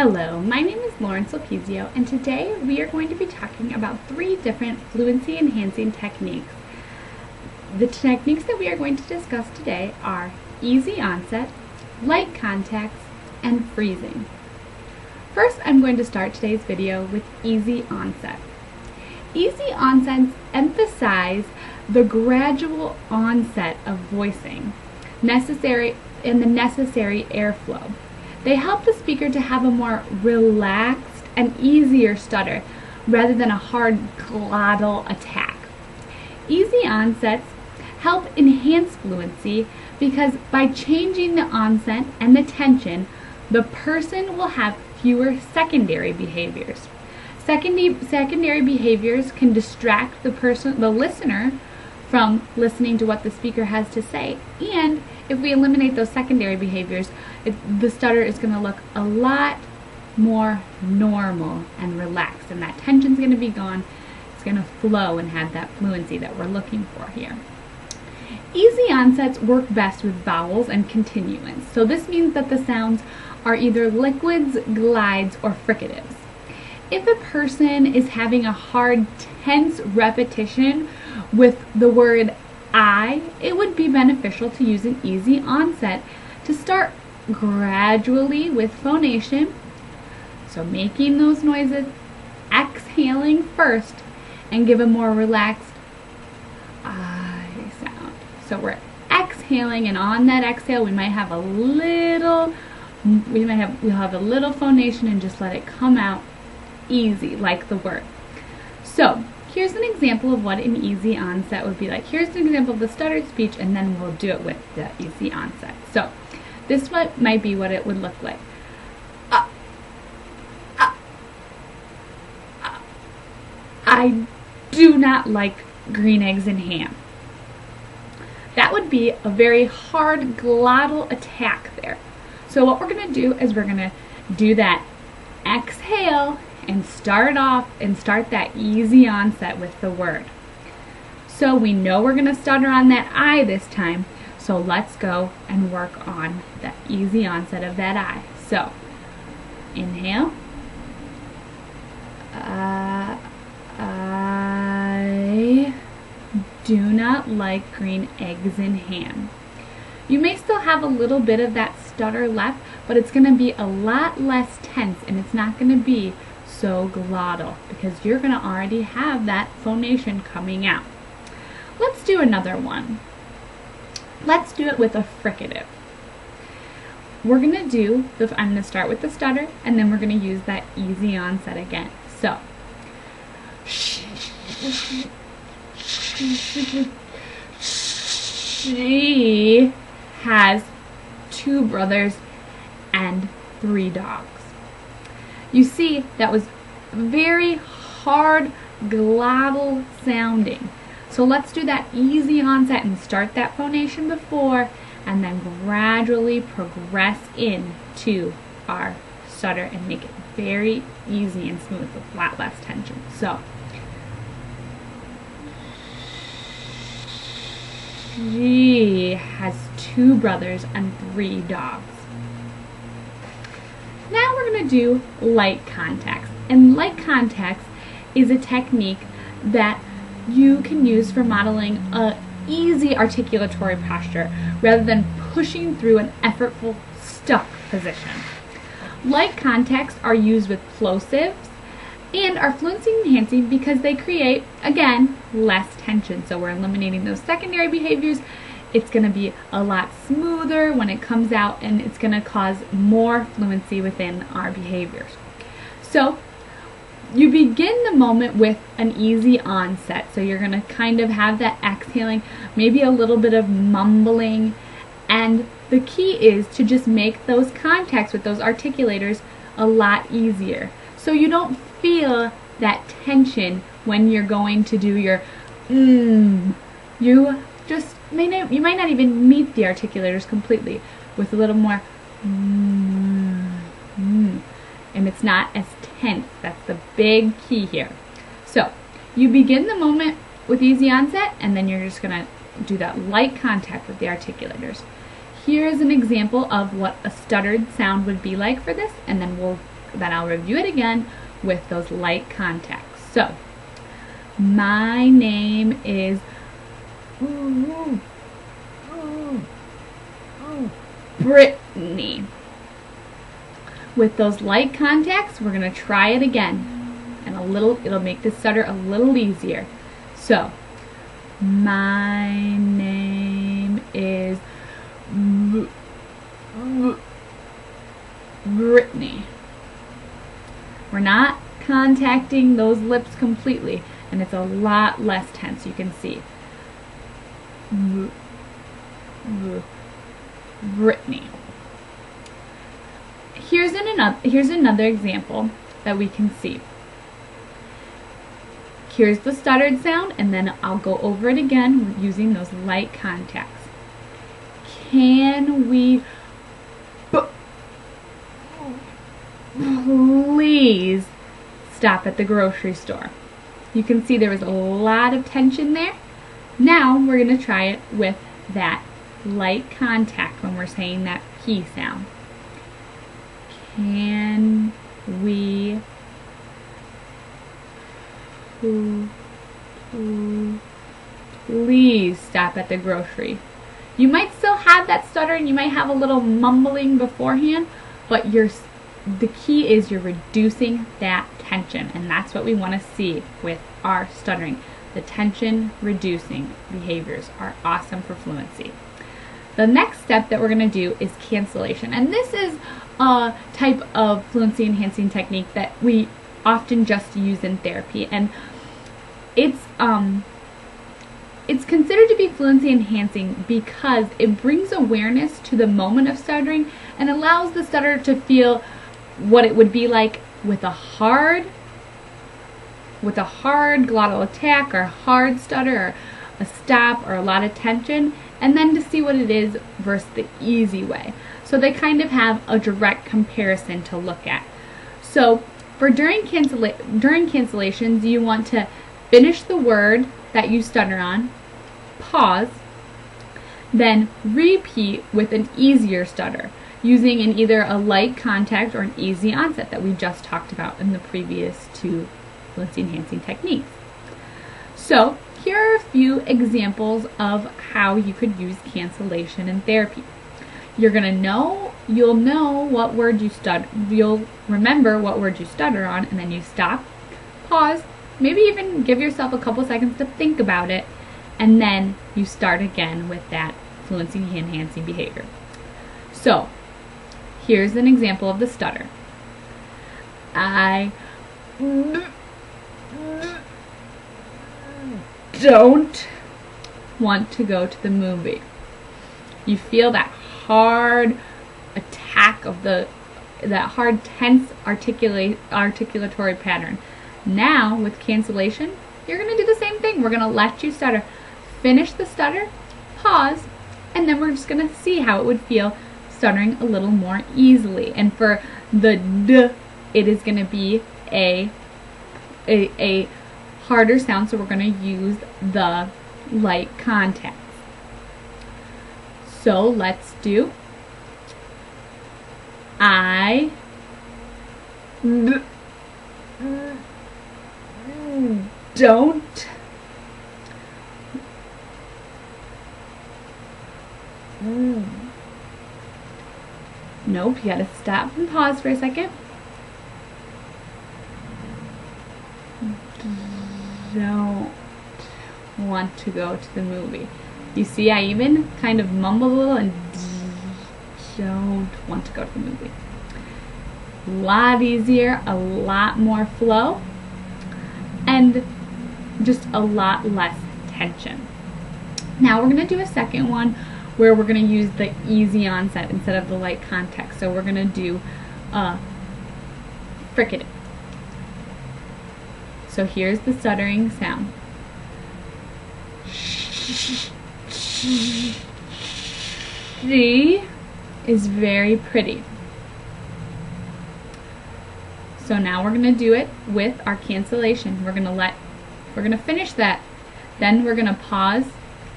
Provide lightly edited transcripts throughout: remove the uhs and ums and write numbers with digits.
Hello, my name is Lauren Sulpizio, and today we are going to be talking about 3 different fluency enhancing techniques. The techniques that we are going to discuss today are easy onset, light contacts, and freezing. First, I'm going to start today's video with easy onset. Easy onsets emphasize the gradual onset of voicing necessary and the necessary airflow. They help the speaker to have a more relaxed and easier stutter rather than a hard glottal attack. Easy onsets help enhance fluency because by changing the onset and the tension, the person will have fewer secondary behaviors. Secondary behaviors can distract the listener from listening to what the speaker has to say, and if we eliminate those secondary behaviors, the stutter is going to look a lot more normal and relaxed, and that tension is going to be gone. It's going to flow and have that fluency that we're looking for here. Easy onsets work best with vowels and continuance. So this means that the sounds are either liquids, glides, or fricatives. If a person is having a hard, tense repetition with the word I, it would be beneficial to use an easy onset to start gradually with phonation. So making those noises, exhaling first, and give a more relaxed I sound. So we're exhaling, and on that exhale we might have a little phonation and just let it come out easy like the word. So here's an example of what an easy onset would be like. Here's an example of the stuttered speech, and then we'll do it with the easy onset. So this one might be what it would look like. I do not like green eggs and ham. That would be a very hard glottal attack there. So what we're going to do is we're going to do that exhale and start that easy onset with the word. So we know we're going to stutter on that I this time, so let's go and work on the easy onset of that I. So inhale. I do not like green eggs and ham. You may still have a little bit of that stutter left, but it's going to be a lot less tense, and it's not going to be so glottal because you're going to already have that phonation coming out. Let's do another one. Let's do it with a fricative. We're going to do, I'm going to start with the stutter, and then we're going to use that easy onset again. So, she has 2 brothers and 3 dogs. You see, that was very hard glottal sounding. So let's do that easy onset and start that phonation before, and then gradually progress into our stutter and make it very easy and smooth with a lot less tension. So, she has 2 brothers and 3 dogs. Now we're going to do light contacts. And light contacts is a technique that you can use for modeling an easy articulatory posture rather than pushing through an effortful stuck position. Light contacts are used with plosives and are fluency enhancing because they create, again, less tension. So we're eliminating those secondary behaviors. It's going to be a lot smoother when it comes out, and it's going to cause more fluency within our behaviors. So you begin the moment with an easy onset. So you're going to kind of have that exhaling, maybe a little bit of mumbling, and the key is to just make those contacts with those articulators a lot easier. So you don't feel that tension when you're going to do your You might not even meet the articulators completely with a little more and it's not as tense. That's the big key here. So you begin the moment with easy onset, and then you're just going to do that light contact with the articulators. Here is an example of what a stuttered sound would be like for this, and then we'll Then I'll review it again with those light contacts. So, my name is Brittany. With those light contacts, we're going to try it again. And it'll make this stutter a little easier. So, my name is Brittany. We're not contacting those lips completely, and it's a lot less tense, you can see. Brittany. Here's another example that we can see. Here's the stuttered sound, and then I'll go over it again using those light contacts. Can we please stop at the grocery store? You can see there was a lot of tension there. Now we're going to try it with that light contact when we're saying that P sound. Can we please stop at the grocery? You might still have that stutter and you might have a little mumbling beforehand, but the key is you're reducing that tension, and that's what we want to see with our stuttering. The tension reducing behaviors are awesome for fluency. The next step that we're going to do is cancellation, and this is a type of fluency enhancing technique that we often just use in therapy, and it's considered to be fluency enhancing because it brings awareness to the moment of stuttering and allows the stutterer to feel what it would be like with a hard glottal attack or hard stutter or a stop or a lot of tension, and then to see what it is versus the easy way. So they kind of have a direct comparison to look at. So for during cancellations, you want to finish the word that you stutter on, pause, then repeat with an easier stutter using either a light contact or an easy onset that we just talked about in the previous two fluency enhancing techniques. So here are a few examples of how you could use cancellation in therapy. You'll know what word you stutter, you'll remember what word you stutter on, and then you stop, pause, maybe even give yourself a couple seconds to think about it, and then you start again with that fluency enhancing behavior. So, here's an example of the stutter. I don't want to go to the movie. You feel that hard attack of that hard tense articulatory pattern. Now with cancellation, you're going to do the same thing. We're going to let you stutter. Finish the stutter, pause, and then we're just going to see how it would feel stuttering a little more easily. And for the D, it is going to be a harder sound, so we're going to use the light contacts. So let's do I don't Nope, you gotta stop and pause for a second. Don't want to go to the movie. You see, I even kind of mumble a little and don't want to go to the movie. A lot easier, a lot more flow, and just a lot less tension. Now we're going to do a second one where we're going to use the easy onset instead of the light contact. So we're going to do fricative. So here's the stuttering sound. She is very pretty. So now we're going to do it with our cancellation. We're going to finish that. Then we're going to pause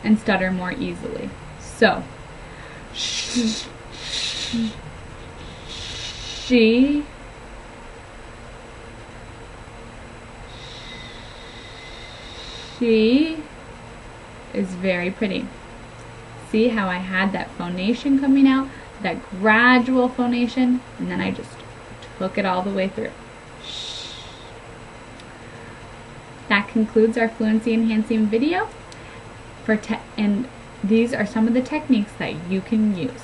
and stutter more easily. So she She is very pretty. See how I had that phonation coming out, that gradual phonation, and then I just took it all the way through. Shh. That concludes our fluency enhancing video. And these are some of the techniques that you can use.